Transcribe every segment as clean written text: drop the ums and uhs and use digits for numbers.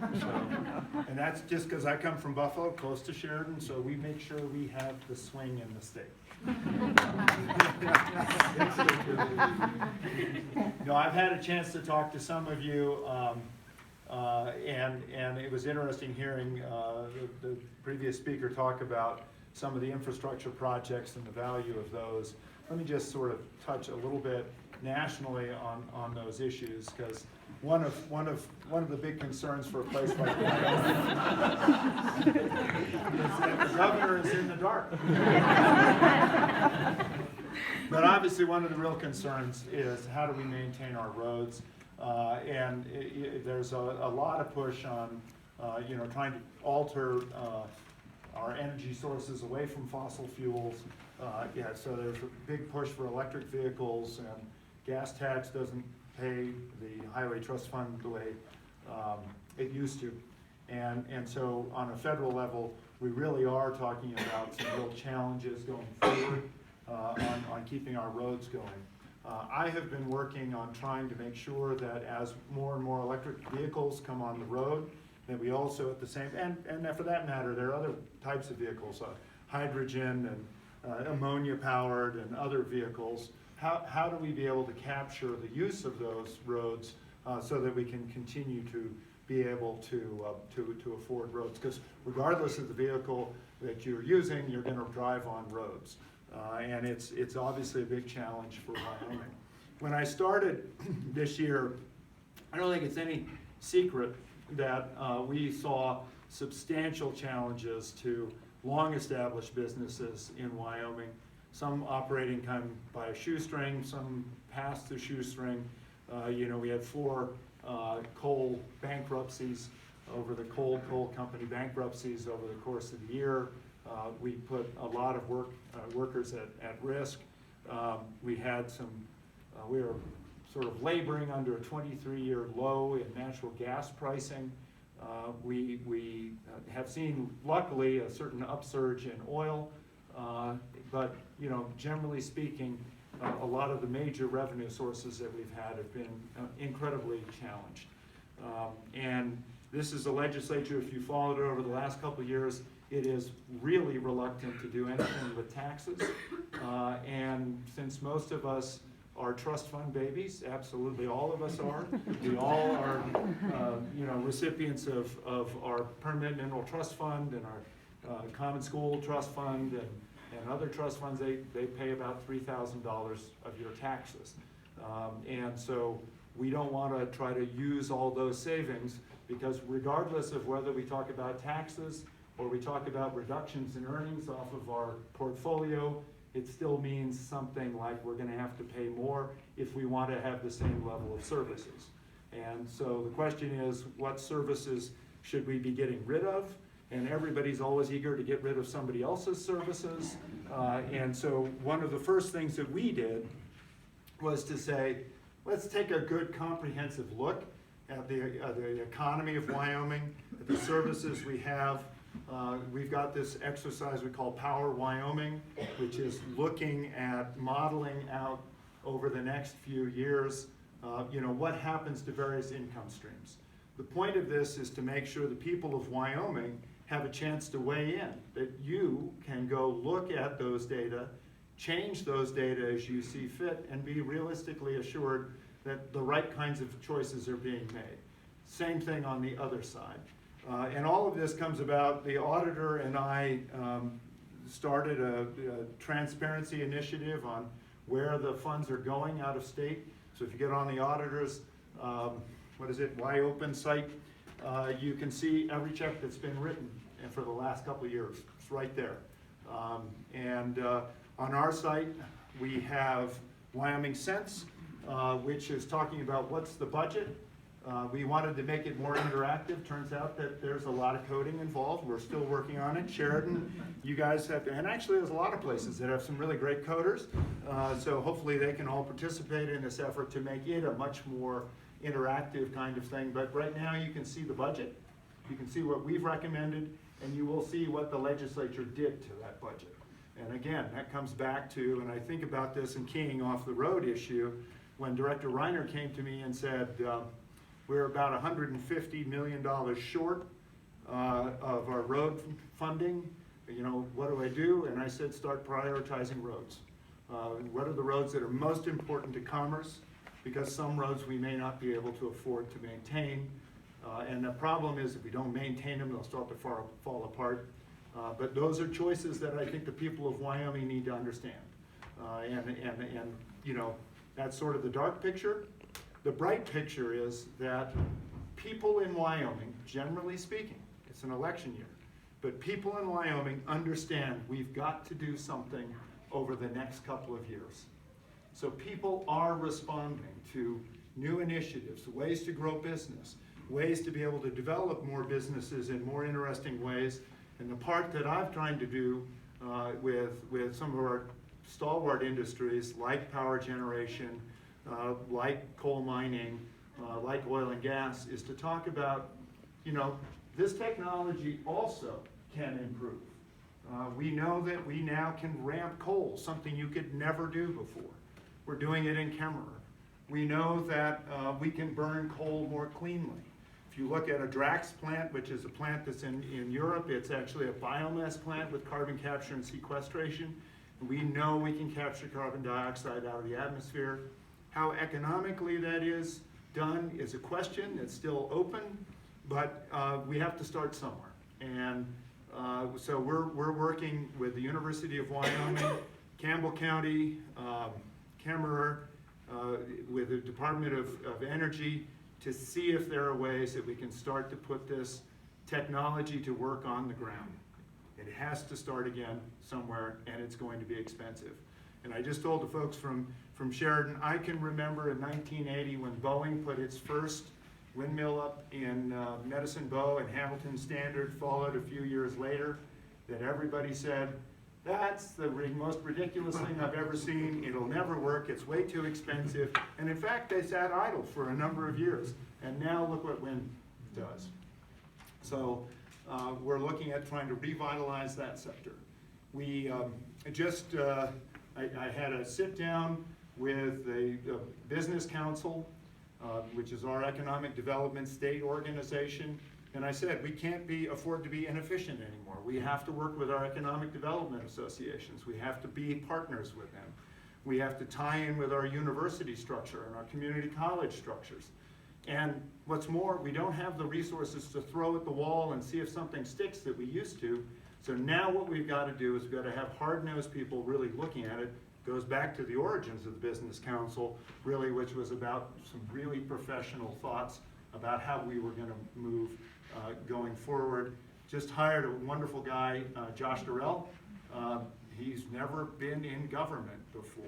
And that's just because I come from Buffalo, close to Sheridan, so we make sure we have the swing in the state. No, I've had a chance to talk to some of you, and it was interesting hearing the previous speaker talk about some of the infrastructure projects and the value of those. Let me just sort of touch a little bit nationally on those issues, because one of the big concerns for a place like Wyoming is that the governor is in the dark. But obviously, one of the real concerns is how do we maintain our roads, and there's a lot of push on trying to alter our energy sources away from fossil fuels. So there's a big push for electric vehicles, and gas tax doesn't pay the Highway Trust Fund the way it used to. And so on a federal level, we really are talking about some real challenges going forward on keeping our roads going. I have been working on trying to make sure that as more and more electric vehicles come on the road, that we also at the same, and for that matter, there are other types of vehicles, hydrogen and ammonia powered and other vehicles. How do we be able to capture the use of those roads so that we can continue to be able to afford roads? Because regardless of the vehicle that you're using, you're going to drive on roads. And it's obviously a big challenge for Wyoming. When I started this year, I don't think it's any secret that we saw substantial challenges to long-established businesses in Wyoming, some operating kind of by a shoestring, some past the shoestring. We had 4 coal bankruptcies over the coal company bankruptcies over the course of the year. We put a lot of workers at risk. We had we were sort of laboring under a 23-year low in natural gas pricing. We have seen, luckily, a certain upsurge in oil, but generally speaking, a lot of the major revenue sources that we've had have been incredibly challenged. And this is a legislature, if you followed it over the last couple of years, it is really reluctant to do anything with taxes. And since most of us are trust fund babies, absolutely all of us are. We all are, recipients of our permanent mineral trust fund and our common school trust fund and other trust funds. They pay about $3,000 of your taxes. And so we don't want to try to use all those savings, because regardless of whether we talk about taxes or we talk about reductions in earnings off of our portfolio, it still means something like we're going to have to pay more if we want to have the same level of services. And so the question is, what services should we be getting rid of? And everybody's always eager to get rid of somebody else's services. And so one of the first things that we did was to say, let's take a good comprehensive look at the economy of Wyoming, at the services we have. We've got this exercise we call Power Wyoming, which is looking at modeling out over the next few years, what happens to various income streams. The point of this is to make sure the people of Wyoming have a chance to weigh in, that you can go look at those data, change those data as you see fit, and be realistically assured that the right kinds of choices are being made. Same thing on the other side. And all of this comes about, the auditor and I started a transparency initiative on where the funds are going out of state. So if you get on the auditor's, WYOpen site, you can see every check that's been written for the last couple of years. It's right there. And on our site, we have Wyoming Cents, which is talking about what's the budget. We wanted to make it more interactive. Turns out that there's a lot of coding involved. We're still working on it. Sheridan, you guys have to, and actually there's a lot of places that have some really great coders. So hopefully they can all participate in this effort to make it a much more interactive kind of thing. But right now you can see the budget. You can see what we've recommended, and you will see what the legislature did to that budget. And again, that comes back to, and I think about this in keying off the road issue, when Director Reiner came to me and said, We're about $150 million short of our road funding. You know, what do I do? And I said, start prioritizing roads. What are the roads that are most important to commerce? Because some roads we may not be able to afford to maintain. And the problem is if we don't maintain them, they'll start to fall apart. But those are choices that I think the people of Wyoming need to understand. And you know, that's sort of the dark picture. The bright picture is that people in Wyoming, generally speaking, it's an election year, but people in Wyoming understand we've got to do something over the next couple of years. So people are responding to new initiatives, ways to grow business, ways to be able to develop more businesses in more interesting ways. And the part that I'm trying to do with some of our stalwart industries like power generation, like coal mining, like oil and gas, is to talk about, you know, this technology also can improve. We know that we now can ramp coal, something you could never do before. We're doing it in Kemmerer. We know that we can burn coal more cleanly. If you look at a Drax plant, which is a plant that's in Europe, it's actually a biomass plant with carbon capture and sequestration. We know we can capture carbon dioxide out of the atmosphere. How economically that is done is a question that's still open, but we have to start somewhere. And so we're working with the University of Wyoming, Campbell County, Kemmerer, with the Department of Energy to see if there are ways that we can start to put this technology to work on the ground. It has to start again somewhere, and it's going to be expensive. And I just told the folks from Sheridan, I can remember in 1980 when Boeing put its first windmill up in Medicine Bow and Hamilton Standard, followed a few years later, that everybody said, that's the most ridiculous thing I've ever seen. It'll never work. It's way too expensive. And in fact, they sat idle for a number of years. And now look what wind does. So we're looking at trying to revitalize that sector. We I had a sit down with the Business Council, which is our economic development state organization. And I said, we can't afford to be inefficient anymore. We have to work with our economic development associations. We have to be partners with them. We have to tie in with our university structure and our community college structures. And what's more, we don't have the resources to throw at the wall and see if something sticks that we used to. So now what we've got to do is we've got to have hard-nosed people really looking at it. Goes back to the origins of the Business Council, really, which was about some really professional thoughts about how we were going to move going forward. Just hired a wonderful guy, Josh Durrell. He's never been in government before.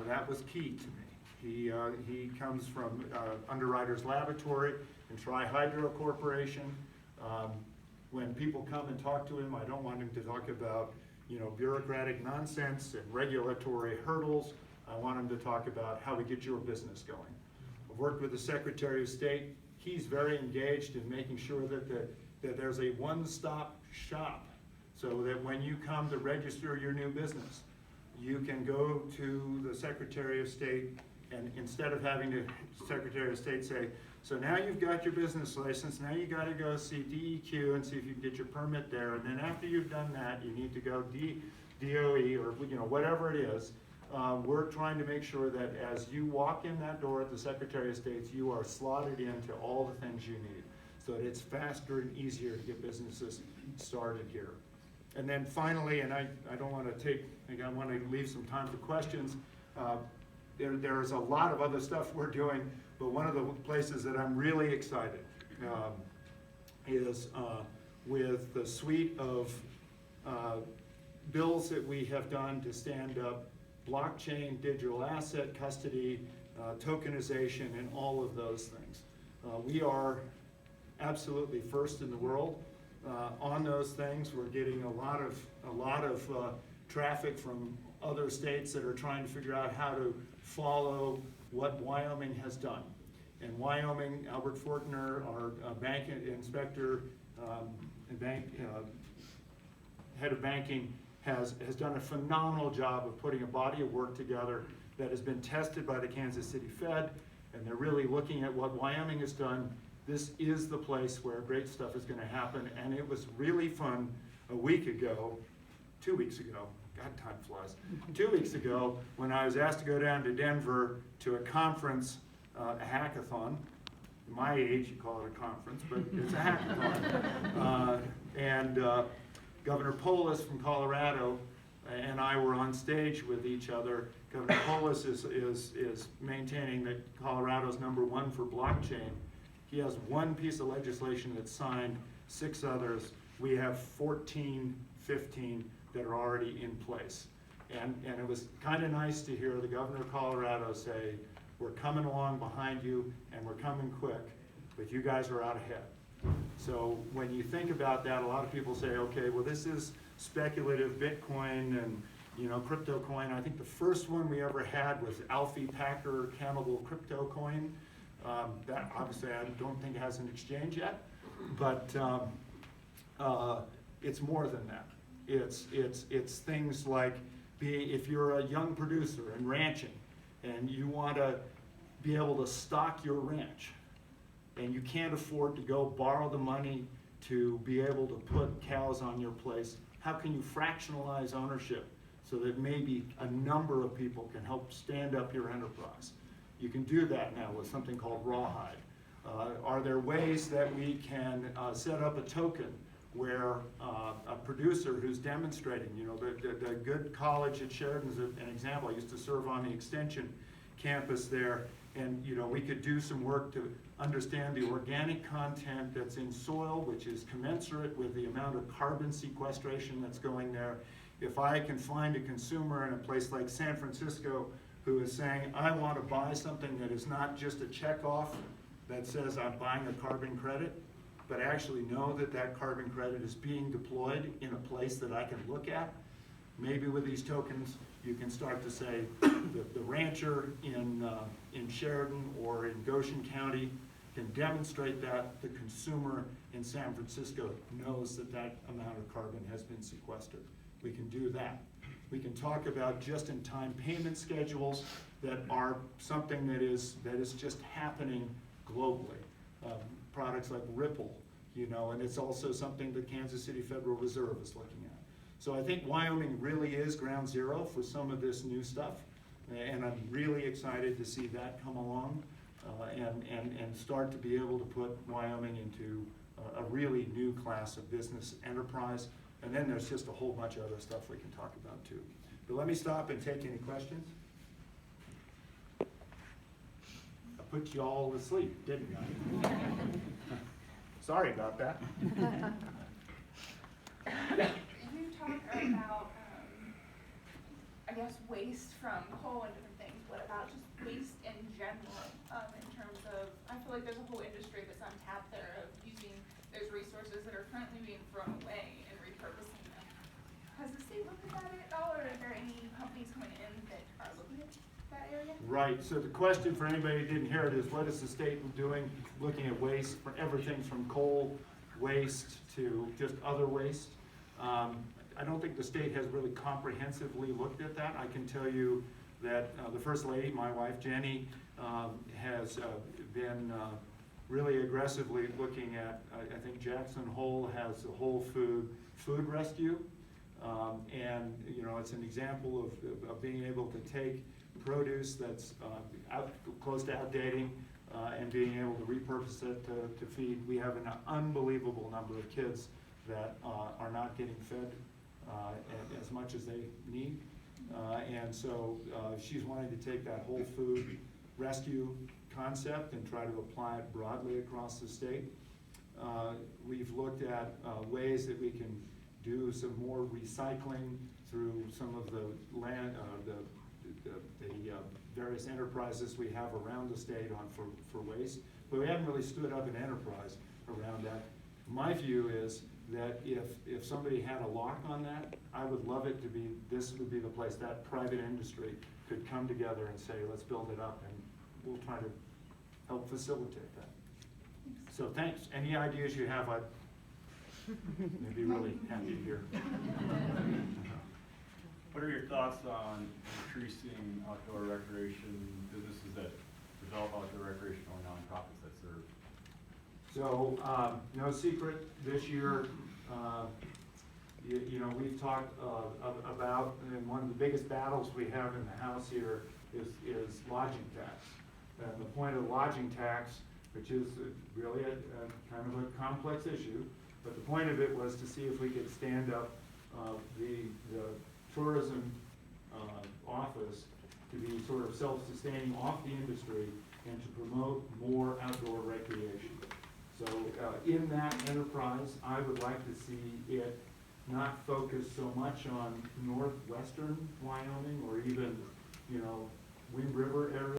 That was key to me. He comes from Underwriters Laboratory and Tri-Hydro Corporation. When people come and talk to him, I don't want him to talk about, you know, bureaucratic nonsense and regulatory hurdles. I want him to talk about how we get your business going. I've worked with the Secretary of State. He's very engaged in making sure that there's a one-stop shop so that when you come to register your new business, you can go to the Secretary of State, and instead of having the Secretary of State say, so now you've got your business license, now you got to go see DEQ and see if you can get your permit there, and then after you've done that, you need to go DOE or, you know, whatever it is. We're trying to make sure that as you walk in that door at the Secretary of State, you are slotted into all the things you need so that it's faster and easier to get businesses started here. And then finally, and I don't want to I want to leave some time for questions. There's a lot of other stuff we're doing, but one of the places that I'm really excited is with the suite of bills that we have done to stand up blockchain, digital asset custody, tokenization, and all of those things. We are absolutely first in the world on those things. We're getting a lot of traffic from other states that are trying to figure out how to follow what Wyoming has done. And Wyoming, Albert Fortner, our bank inspector, head of banking, has done a phenomenal job of putting a body of work together that has been tested by the Kansas City Fed and they're really looking at what Wyoming has done. This is the place where great stuff is going to happen, and it was really fun a week ago, 2 weeks ago, God, time flies, 2 weeks ago, when I was asked to go down to Denver to a conference, a hackathon. My age, you call it a conference, but it's a hackathon. And Governor Polis from Colorado and I were on stage with each other. Governor Polis is maintaining that Colorado's #1 for blockchain. He has one piece of legislation that's signed, 6 others. We have 14, 15 that are already in place. And it was kind of nice to hear the governor of Colorado say, we're coming along behind you and we're coming quick, but you guys are out ahead. So when you think about that, a lot of people say, okay, well, this is speculative Bitcoin and crypto coin. I think the first one we ever had was Alfie Packer Cannibal Crypto Coin. That obviously I don't think it has an exchange yet, but it's more than that. It's things like if you're a young producer and ranching and you want to be able to stock your ranch and you can't afford to go borrow the money to be able to put cows on your place, how can you fractionalize ownership so that maybe a number of people can help stand up your enterprise? You can do that now with something called Rawhide. Are there ways that we can set up a token where a producer who's demonstrating, the good college at Sheridan is an example. I used to serve on the extension campus there, and we could do some work to understand the organic content that's in soil, which is commensurate with the amount of carbon sequestration that's going there. If I can find a consumer in a place like San Francisco who is saying, I want to buy something that is not just a checkoff that says I'm buying a carbon credit, but actually know that that carbon credit is being deployed in a place that I can look at. Maybe with these tokens, you can start to say the rancher in Sheridan or in Goshen County can demonstrate that the consumer in San Francisco knows that that amount of carbon has been sequestered. We can do that. We can talk about just-in-time payment schedules that are something that is just happening globally. Products like Ripple, and it's also something the Kansas City Federal Reserve is looking at. So I think Wyoming really is ground zero for some of this new stuff, and I'm really excited to see that come along and start to be able to put Wyoming into a really new class of business enterprise. And then there's just a whole bunch of other stuff we can talk about too. But let me stop and take any questions. I put you all to sleep, didn't I? Sorry about that. You talk about, I guess, waste from coal and different things. What about just waste in general? In terms of, I feel like there's a whole industry that's untapped there of using those resources that are currently being thrown away and repurposing them. Has the state looked at that at all, or are there any companies coming in that are looking at that area? Right, so the question for anybody who didn't hear it is, what is the state doing, looking at waste, for everything from coal waste to just other waste? I don't think the state has really comprehensively looked at that. I can tell you that the First Lady, my wife Jenny, has been really aggressively looking at, I think Jackson Hole has a whole food rescue. And it's an example of being able to take produce that's close to outdating and being able to repurpose it to feed. We have an unbelievable number of kids that are not getting fed as much as they need. And so she's wanting to take that whole food rescue concept and try to apply it broadly across the state. We've looked at ways that we can do some more recycling through some of the land, the various enterprises we have around the state for waste, but we haven't really stood up an enterprise around that. My view is that if somebody had a lock on that, I would love it to be, this would be the place that private industry could come together and say, let's build it up, and we'll try to help facilitate that. So thanks. Any ideas you have, I'd be really happy to hear. What are your thoughts on increasing outdoor recreation businesses that develop out the recreational nonprofits that serve. So, no secret, this year, you know, we've talked about, and one of the biggest battles we have in the House here is lodging tax. And the point of lodging tax, which is really a kind of a complex issue, but the point of it was to see if we could stand up the tourism office to be sort of self-sustaining off the industry and to promote more outdoor recreation. So in that enterprise, I would like to see it not focus so much on northwestern Wyoming or even, you know, Wind River area.